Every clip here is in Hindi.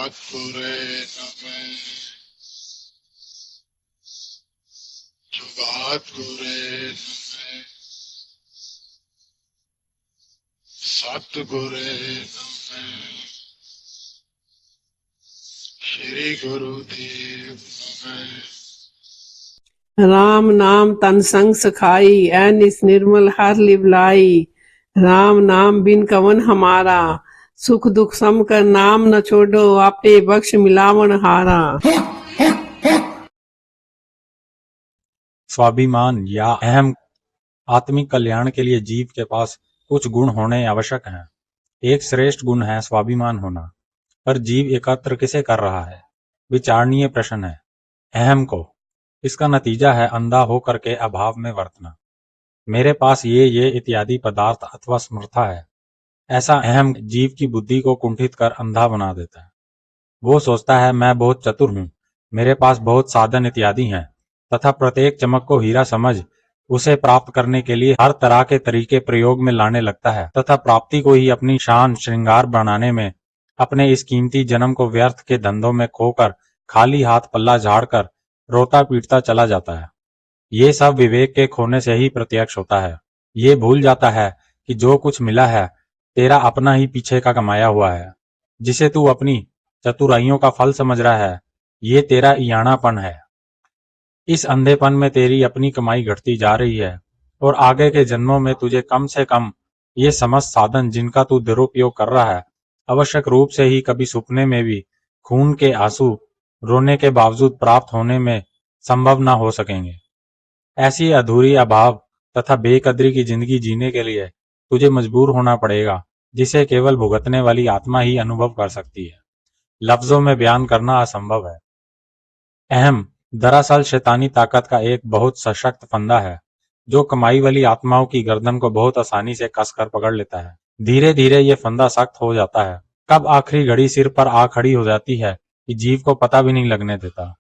जुगातपुरे नमः जुगातपुरे नमः सतगुरे नमः श्री गुरुदेव नमः। राम नाम तन संग सखाई, ऐनिस निर्मल हर लिवलाई। राम नाम बिन कवन हमारा, सुख दुख सम कर नाम न छोड़ो, आपे बख्श मिलावन हारा। स्वाभिमान या अहम आत्मिक कल्याण के लिए जीव के पास कुछ गुण होने आवश्यक हैं। एक श्रेष्ठ गुण है स्वाभिमान होना, पर जीव एकत्र किसे कर रहा है? विचारणीय प्रश्न है। अहम को। इसका नतीजा है अंधा होकर के अभाव में वर्तना। मेरे पास ये इत्यादि पदार्थ अथवा समर्था है। ऐसा अहम जीव की बुद्धि को कुंठित कर अंधा बना देता है। वो सोचता है मैं बहुत चतुर हूँ, मेरे पास बहुत साधन इत्यादि हैं, तथा प्रत्येक चमक को हीरा समझ उसे प्राप्त करने के लिए हर तरह के तरीके प्रयोग में लाने लगता है, तथा प्राप्ति को ही अपनी शान श्रृंगार बनाने में अपने इस कीमती जन्म को व्यर्थ के धंधों में खोकर खाली हाथ पल्ला झाड़कर रोता पीटता चला जाता है। ये सब विवेक के खोने से ही प्रत्यक्ष होता है। ये भूल जाता है कि जो कुछ मिला है तेरा अपना ही पीछे का कमाया हुआ है, जिसे तू अपनी चतुराइयों का फल समझ रहा है। ये तेरा इयाणापन है। इस अंधेपन में तेरी अपनी कमाई घटती जा रही है और आगे के जन्मों में तुझे कम से कम ये समस्त साधन जिनका तू दुरुपयोग कर रहा है आवश्यक रूप से ही कभी सपने में भी खून के आंसू रोने के बावजूद प्राप्त होने में संभव न हो सकेंगे। ऐसी अधूरी अभाव तथा बेकदरी की जिंदगी जीने के लिए तुझे मजबूर होना पड़ेगा, जिसे केवल भुगतने वाली आत्मा ही अनुभव कर सकती है। लफ्जों में बयान करना असंभव है। अहम दरअसल शैतानी ताकत का एक बहुत सशक्त फंदा है, जो कमाई वाली आत्माओं की गर्दन को बहुत आसानी से कसकर पकड़ लेता है। धीरे धीरे ये फंदा सख्त हो जाता है, कब आखिरी घड़ी सिर पर आ खड़ी हो जाती है कि जीव को पता भी नहीं लगने देता।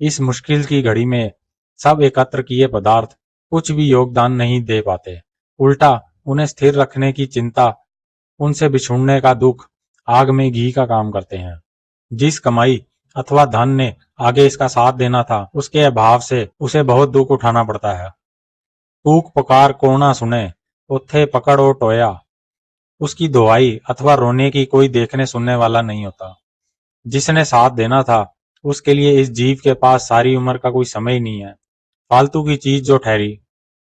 इस मुश्किल की घड़ी में सब एकत्र किए पदार्थ कुछ भी योगदान नहीं दे पाते, उल्टा उन्हें स्थिर रखने की चिंता, उनसे बिछुड़ने का दुख आग में घी का काम करते हैं। जिस कमाई अथवा धन ने आगे इसका साथ देना था, उसके अभाव से उसे बहुत दुख उठाना पड़ता है। कूक पुकार को ना सुने, उथे पकड़ ओ टोया। उसकी दुआई अथवा रोने की कोई देखने सुनने वाला नहीं होता। जिसने साथ देना था उसके लिए इस जीव के पास सारी उम्र का कोई समय ही नहीं है। फालतू की चीज जो ठहरी।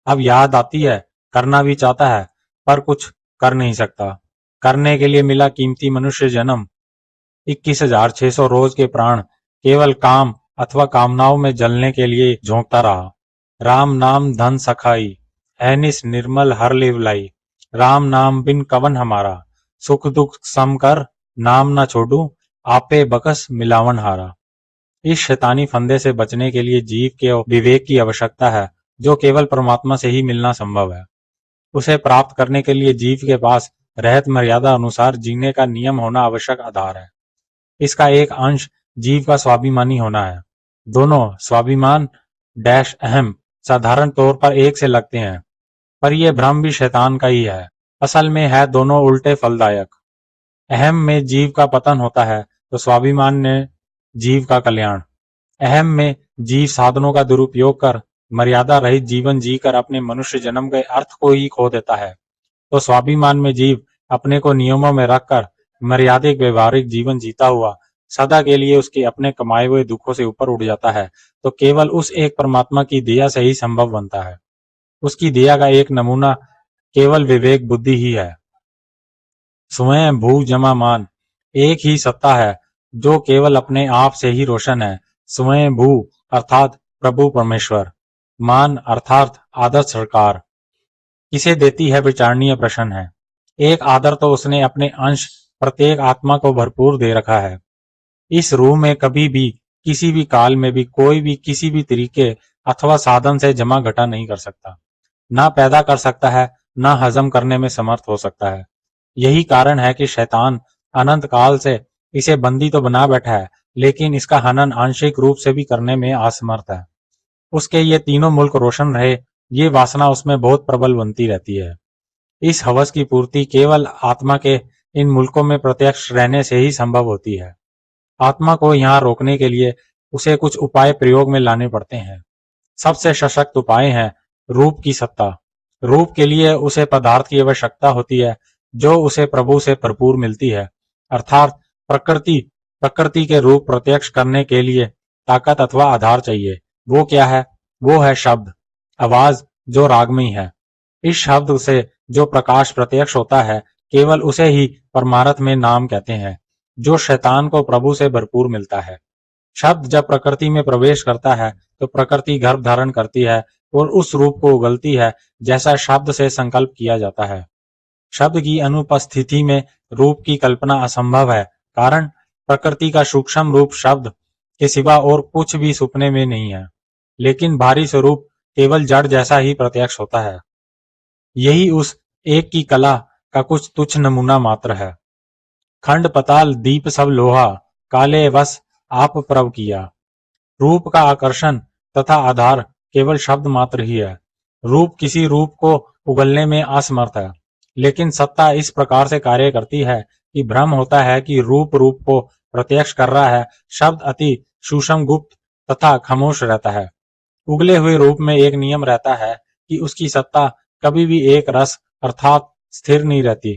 अब याद आती है, करना भी चाहता है पर कुछ कर नहीं सकता। करने के लिए मिला कीमती मनुष्य जन्म, 21,600 रोज के प्राण केवल काम अथवा कामनाओं में जलने के लिए झोंकता रहा। राम नाम धन सखाई, ऐनिस निर्मल हर लिवलाई। राम नाम बिन कवन हमारा, सुख दुख सम कर नाम न छोड़ू, आपे बकस मिलावन हारा। इस शैतानी फंदे से बचने के लिए जीव के विवेक की आवश्यकता है, जो केवल परमात्मा से ही मिलना संभव है। उसे प्राप्त करने के लिए जीव के पास रहत मर्यादा अनुसार जीने का नियम होना आवश्यक आधार है। इसका एक अंश जीव का स्वाभिमानी होना है। दोनों स्वाभिमान डैश अहम साधारण तौर पर एक से लगते हैं, पर यह भ्रम भी शैतान का ही है। असल में है दोनों उल्टे फलदायक। अहम में जीव का पतन होता है तो स्वाभिमान ने जीव का कल्याण। अहम में जीव साधनों का दुरुपयोग कर मर्यादा रहित जीवन जीकर अपने मनुष्य जन्म के अर्थ को ही खो देता है, तो स्वाभिमान में जीव अपने को नियमों में रखकर मर्यादिक व्यवहारिक जीवन जीता हुआ सदा के लिए उसके अपने कमाए हुए दुखों से ऊपर उठ जाता है, तो केवल उस एक परमात्मा की दया से ही संभव बनता है। उसकी दया का एक नमूना केवल विवेक बुद्धि ही है। स्वयं भू जमा मान एक ही सत्ता है जो केवल अपने आप से ही रोशन है। स्वयं भू अर्थात प्रभु परमेश्वर, मान अर्थात आदर सरकार किसे देती है विचारणीय प्रश्न है। एक आदर तो उसने अपने अंश प्रत्येक आत्मा को भरपूर दे रखा है। इस रूह में कभी भी किसी भी काल में भी कोई भी किसी भी तरीके अथवा साधन से जमा घटा नहीं कर सकता, ना पैदा कर सकता है, ना हजम करने में समर्थ हो सकता है। यही कारण है कि शैतान अनंत काल से इसे बंदी तो बना बैठा है, लेकिन इसका हनन आंशिक रूप से भी करने में असमर्थ है। उसके ये तीनों मुल्क रोशन रहे, ये वासना उसमें बहुत प्रबल बनती रहती है। इस हवस की पूर्ति केवल आत्मा के इन मुल्कों में प्रत्यक्ष रहने से ही संभव होती है। आत्मा को यहाँ रोकने के लिए उसे कुछ उपाय प्रयोग में लाने पड़ते हैं। सबसे सशक्त उपाय है रूप की सत्ता। रूप के लिए उसे पदार्थ की आवश्यकता होती है जो उसे प्रभु से भरपूर मिलती है, अर्थात प्रकृति के रूप प्रत्यक्ष करने के लिए ताकत अथवा आधार चाहिए। वो क्या है? वो है शब्द, आवाज जो रागमयी है। इस शब्द से जो प्रकाश प्रत्यक्ष होता है, केवल उसे ही परमार्थ में नाम कहते हैं, जो शैतान को प्रभु से भरपूर मिलता है। शब्द जब प्रकृति में प्रवेश करता है तो प्रकृति गर्भ धारण करती है और उस रूप को उगलती है जैसा शब्द से संकल्प किया जाता है। शब्द की अनुपस्थिति में रूप की कल्पना असंभव है, कारण प्रकृति का सूक्ष्म रूप शब्द के सिवा और कुछ भी सुपने में नहीं है। लेकिन भारी स्वरूप केवल जड़ जैसा ही प्रत्यक्ष होता है। यही उस एक की कला का कुछ तुच्छ नमूना मात्र है। खंड पताल दीप सब लोहा, काले वस आप प्रभ किया। रूप का आकर्षण तथा आधार केवल शब्द मात्र ही है। रूप किसी रूप को उगलने में असमर्थ है, लेकिन सत्ता इस प्रकार से कार्य करती है कि भ्रम होता है कि रूप को प्रत्यक्ष कर रहा है। शब्द अति सूक्ष्म, गुप्त तथा खामोश रहता है। उगले हुए रूप में एक नियम रहता है कि उसकी सत्ता कभी भी एक रस अर्थात स्थिर नहीं रहती।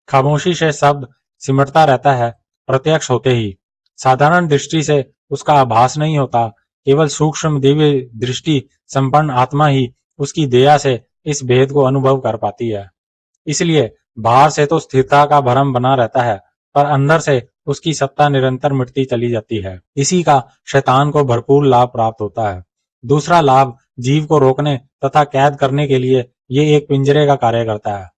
खामोशी से शब्द सिमटता रहता है प्रत्यक्ष होते ही। साधारण दृष्टि से उसका आभास नहीं होता, केवल सूक्ष्म दिव्य दृष्टि संपन्न आत्मा ही उसकी दया से इस भेद को अनुभव कर पाती है। इसलिए बाहर से तो स्थिरता का भ्रम बना रहता है, पर अंदर से उसकी सत्ता निरंतर मिटती चली जाती है। इसी का शैतान को भरपूर लाभ प्राप्त होता है। दूसरा लाभ जीव को रोकने तथा कैद करने के लिए ये एक पिंजरे का कार्य करता है।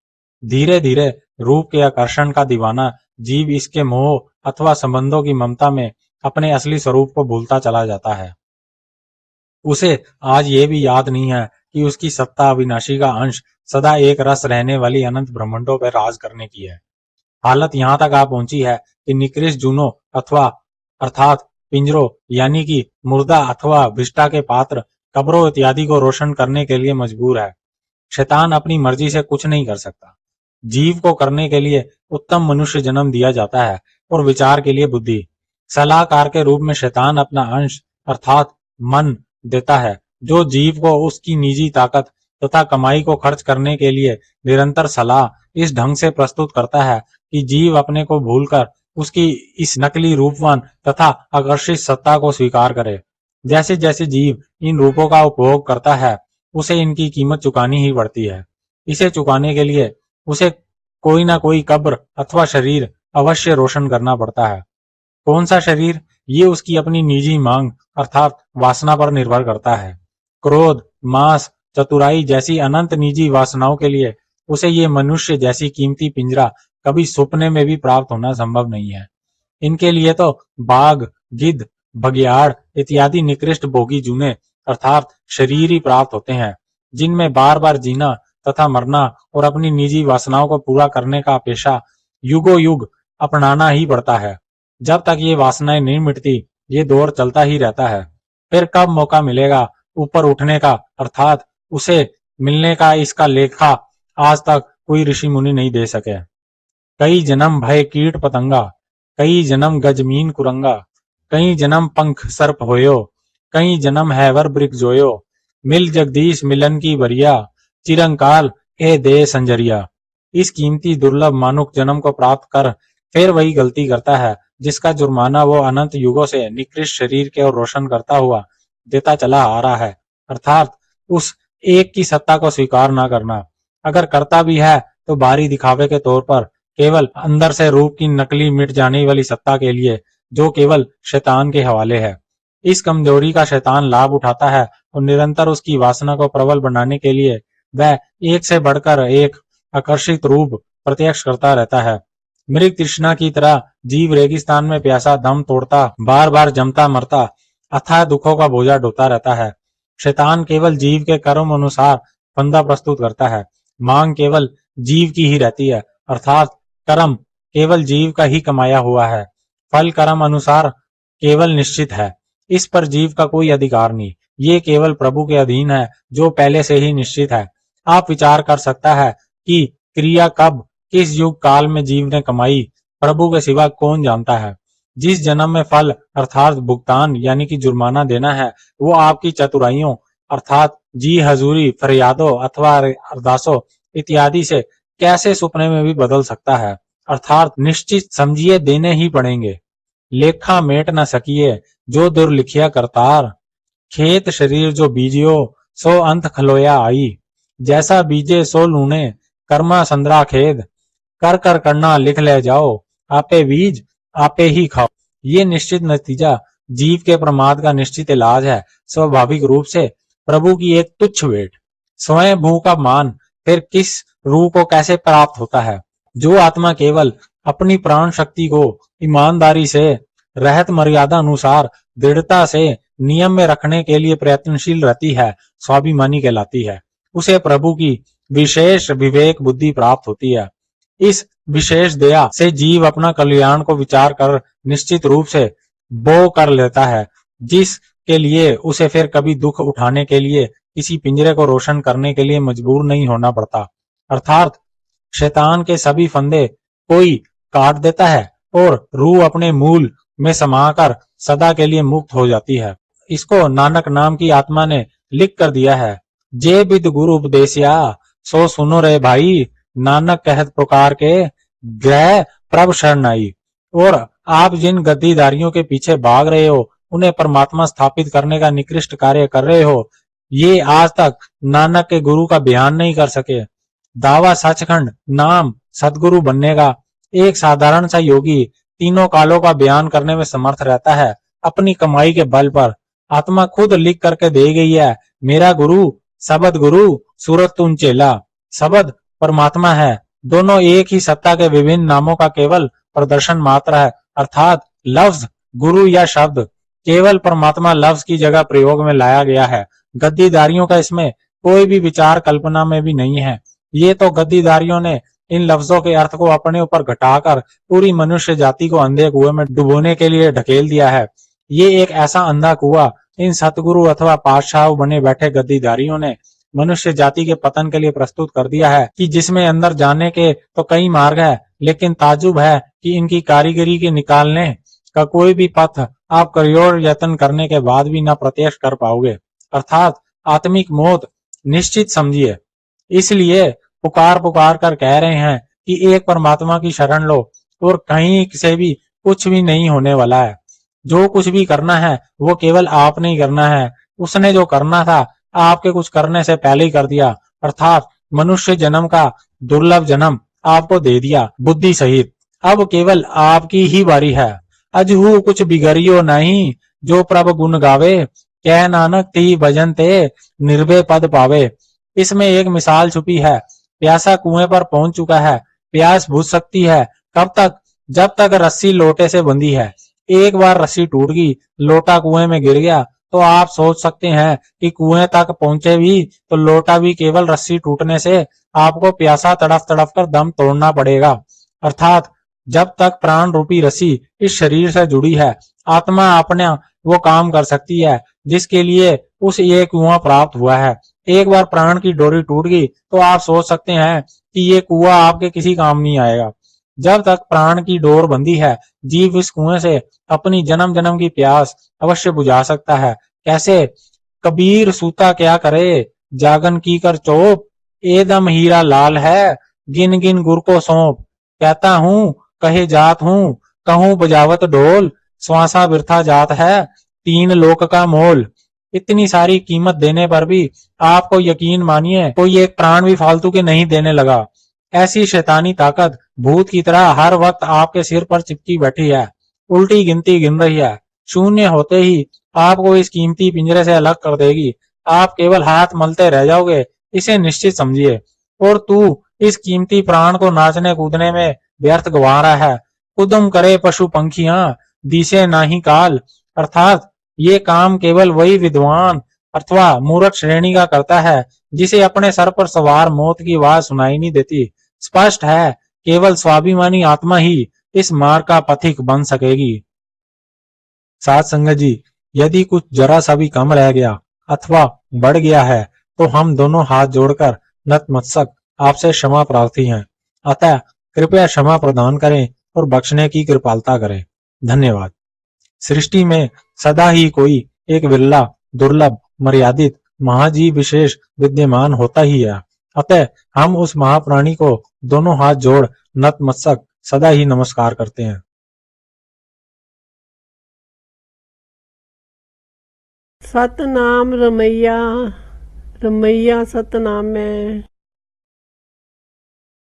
धीरे धीरे रूप के आकर्षण का दीवाना जीव इसके मोह अथवा संबंधों की ममता में अपने असली स्वरूप को भूलता चला जाता है। उसे आज ये भी याद नहीं है कि उसकी सत्ता अविनाशी का अंश सदा एक रस रहने वाली अनंत ब्रह्मांडों पर राज करने की है। हालत यहाँ तक आ पहुंची है कि निकृष्ट जूनों अथवा अर्थात पिंजरों यानी कि मुर्दा अथवा विष्टा के पात्र, कब्रों इत्यादि को रोशन करने के लिए मजबूर है। शैतान अपनी मर्जी से कुछ नहीं कर सकता। जीव को करने के लिए उत्तम मनुष्य जन्म दिया जाता है और विचार के लिए बुद्धि। सलाहकार के रूप में शैतान अपना अंश अर्थात मन देता है, जो जीव को उसकी निजी ताकत तथा कमाई को खर्च करने के लिए निरंतर सलाह इस ढंग से प्रस्तुत करता है कि जीव अपने को भूलकर उसकी इस नकली रूपवान तथा आकर्षित सत्ता को स्वीकार करे। जैसे जैसे जीव इन रूपों का उपभोग करता है, उसे इनकी कीमत चुकानी ही पड़ती है। इसे चुकाने के लिए उसे कोई ना कोई कब्र अथवा शरीर अवश्य रोशन करना पड़ता है। कौन सा शरीर, ये उसकी अपनी निजी मांग अर्थात वासना पर निर्भर करता है। क्रोध, मांस, चतुराई जैसी अनंत निजी वासनाओं के लिए उसे ये मनुष्य जैसी कीमती पिंजरा कभी सपने में भी प्राप्त होना संभव नहीं है। इनके लिए तो बाघ, गिद्ध, बघियाड़ इत्यादि निकृष्ट भोगी जूने अर्थात शरीर ही प्राप्त होते हैं, जिनमें बार बार जीना तथा मरना और अपनी निजी वासनाओं को पूरा करने का पेशा युगों युग अपनाना ही पड़ता है। जब तक ये वासनाएं नहीं मिटती, ये दौर चलता ही रहता है। फिर कब मौका मिलेगा ऊपर उठने का अर्थात उसे मिलने का, इसका लेखा आज तक कोई ऋषि मुनि नहीं दे सके। कई जन्म भय कीट पतंगा, कई जन्म गजमीन कुरंगा, कई जन्म पंख सर्प होयो, कई जन्म हैवर ब्रिक जोयो, मिल जगदीश मिलन की बरिया, चिरंकाल ए दे संजरिया। इस कीमती दुर्लभ मानुक जन्म को प्राप्त कर फिर वही गलती करता है जिसका जुर्माना वो अनंत युगों से निकृष्ट शरीर के और रोशन करता हुआ देता चला आ रहा है, अर्थात उस एक की सत्ता को स्वीकार न करना। अगर करता भी है तो बाहरी दिखावे के तौर पर, केवल अंदर से रूप की नकली मिट जाने वाली सत्ता के लिए, जो केवल शैतान के हवाले है। इस कमजोरी का शैतान लाभ उठाता है और निरंतर उसकी वासना को प्रबल बनाने के लिए वह एक से बढ़कर एक आकर्षित रूप प्रत्यक्ष करता रहता है। मृग तृष्णा की तरह जीव रेगिस्तान में प्यासा दम तोड़ता, बार बार जमता मरता, अथाह दुखों का बोझा ढोता रहता है। शैतान केवल जीव के कर्म अनुसार फंदा प्रस्तुत करता है। मांग केवल जीव की ही रहती है, अर्थात कर्म केवल जीव का ही कमाया हुआ है। फल कर्म अनुसार केवल निश्चित है, इस पर जीव का कोई अधिकार नहीं। ये केवल प्रभु के अधीन है, जो पहले से ही निश्चित है। आप विचार कर सकता है कि क्रिया कब किस युग काल में जीव ने कमाई, प्रभु के सिवा कौन जानता है। जिस जन्म में फल अर्थात भुगतान यानी कि जुर्माना देना है, वो आपकी चतुराइयों अर्थात जी हजूरी, फरियादों अथवा अरदासों इत्यादि से कैसे सुपने में भी बदल सकता है, अर्थात निश्चित समझिए देने ही पड़ेंगे। लेखा मेट न सकिए जो दुर्लिखिया करतार, खेत शरीर जो बीजियो सो अंत खलोया आई, जैसा बीजे सो लूने कर्मा संद्रा खेद, कर कर करना लिख ले जाओ, आपे बीज आपे ही खाओ। ये निश्चित नतीजा जीव के प्रमाद का निश्चित इलाज है। स्वाभाविक रूप से प्रभु की एक तुच्छ भेंट, स्वयं भू का मान फिर किस रूह को कैसे प्राप्त होता है। जो आत्मा केवल अपनी प्राण शक्ति को ईमानदारी से रहत मर्यादा अनुसार दृढ़ता से नियम में रखने के लिए प्रयत्नशील रहती है, स्वाभिमानी कहलाती है। उसे प्रभु की विशेष विवेक बुद्धि प्राप्त होती है। इस विशेष दया से जीव अपना कल्याण को विचार कर निश्चित रूप से बो कर लेता है, जिसके लिए उसे फिर कभी दुख उठाने के लिए किसी पिंजरे को रोशन करने के लिए मजबूर नहीं होना पड़ता। अर्थात शैतान के सभी फंदे कोई काट देता है और रूह अपने मूल में समाकर सदा के लिए मुक्त हो जाती है। इसको नानक नाम की आत्मा ने लिख कर दिया है। जे बिद गुरु उपदेशिया सो सुनो रे भाई, नानक कहत पुकार के ग्रह प्रभ शरण आई। और आप जिन गद्दीदारियों के पीछे भाग रहे हो, उन्हें परमात्मा स्थापित करने का निकृष्ट कार्य कर रहे हो, ये आज तक नानक के गुरु का बयान नहीं कर सके। दावा सचखंड नाम सदगुरु बनने का एक साधारण सा योगी तीनों कालों का बयान करने में समर्थ रहता है। अपनी कमाई के बल पर आत्मा खुद लिख करके दे गई है, मेरा गुरु सबद गुरु सूरत तुम चेला। सबद परमात्मा है, दोनों एक ही सत्ता के विभिन्न नामों का केवल प्रदर्शन मात्र है। अर्थात लफ्ज गुरु या शब्द केवल परमात्मा लफ्ज की जगह प्रयोग में लाया गया है। गद्दीदारियों का इसमें कोई भी विचार कल्पना में भी नहीं है। ये तो गद्दीदारियों ने इन लफ्जों के अर्थ को अपने ऊपर घटाकर पूरी मनुष्य जाति को अंधे कुएं में डुबोने के लिए ढकेल दिया है। ये एक ऐसा अंधा कुआं इन सतगुरु अथवा पातशाह बने बैठे गद्दीदारियों ने मनुष्य जाति के पतन के लिए प्रस्तुत कर दिया है कि जिसमें अंदर जाने के तो कई मार्ग है, लेकिन ताजुब है कि इनकी कारीगरी के निकालने का कोई भी पथ आप करोड़ यत्न करने के बाद भी न प्रत्यक्ष कर पाओगे। अर्थात आत्मिक मौत निश्चित समझिए। इसलिए पुकार पुकार कर कह रहे हैं कि एक परमात्मा की शरण लो और कहीं से भी कुछ भी नहीं होने वाला है। जो कुछ भी करना है वो केवल आपने ही करना है। उसने जो करना था आपके कुछ करने से पहले ही कर दिया। अर्थात मनुष्य जन्म का दुर्लभ जन्म आपको दे दिया बुद्धि सहित। अब केवल आपकी ही बारी है। अजहू कुछ बिगड़ियो नहीं, जो प्रभ गुण गावे, कह नानक ती भजन ते निर्भय पद पावे। इसमें एक मिसाल छुपी है। प्यासा कुएं पर पहुंच चुका है, प्यास बुझ सकती है कब तक? जब तक रस्सी लोटे से बंधी है। एक बार रस्सी टूट गई, लोटा कुएं में गिर गया, तो आप सोच सकते हैं कि कुएं तक पहुंचे भी तो लोटा भी केवल रस्सी टूटने से आपको प्यासा तड़फ तड़फ कर दम तोड़ना पड़ेगा। अर्थात जब तक प्राण रूपी रस्सी इस शरीर से जुड़ी है, आत्मा अपने वो काम कर सकती है जिसके लिए उस ये कुआं प्राप्त हुआ है। एक बार प्राण की डोरी टूट गई तो आप सोच सकते हैं कि ये कुआं आपके किसी काम नहीं आएगा। जब तक प्राण की डोर बंधी है, जीव इस कुएं से अपनी जन्म जन्म की प्यास अवश्य बुझा सकता है। कैसे? कबीर सूता क्या करे, जागन की कर चोप, एदम हीरा लाल है, गिन गिन गुर को सौंप। कहता हूँ कहे जात हूँ, कहूँ बजावत ढोल, श्वासा बिरथा जात है, तीन लोक का मोल। इतनी सारी कीमत देने पर भी आपको यकीन मानिए कोई एक प्राण भी फालतू के नहीं देने लगा। ऐसी शैतानी ताकत भूत की तरह हर वक्त आपके सिर पर चिपकी बैठी है, उल्टी गिनती गिन रही है। शून्य होते ही आपको इस कीमती पिंजरे से अलग कर देगी। आप केवल हाथ मलते रह जाओगे, इसे निश्चित समझिए। और तू इस कीमती प्राण को नाचने कूदने में व्यर्थ गवा रहा है। उद्यम करे पशु पंखियां, दिसे नाही काल। अर्थात ये काम केवल वही विद्वान अथवा मूर्ख श्रेणी का करता है जिसे अपने सर पर सवार मौत की आवाज सुनाई नहीं देती। स्पष्ट है केवल स्वाभिमानी आत्मा ही इस मार्ग का पथिक बन सकेगी। साथ संगत जी, यदि कुछ जरा सा भी कम रह गया अथवा बढ़ गया है तो हम दोनों हाथ जोड़कर नतमस्तक आपसे क्षमा प्रार्थी हैं। अतः कृपया क्षमा प्रदान करें और बख्शने की कृपालता करें। धन्यवाद। सृष्टि में सदा ही कोई एक विरला, दुर्लभ, मर्यादित महाजीव विशेष विद्यमान होता ही है। अतः हम उस महाप्राणी को दोनों हाथ जोड़ नतमस्तक सदा ही नमस्कार करते हैं। सतनाम रमैया, रमैया सतनाम है।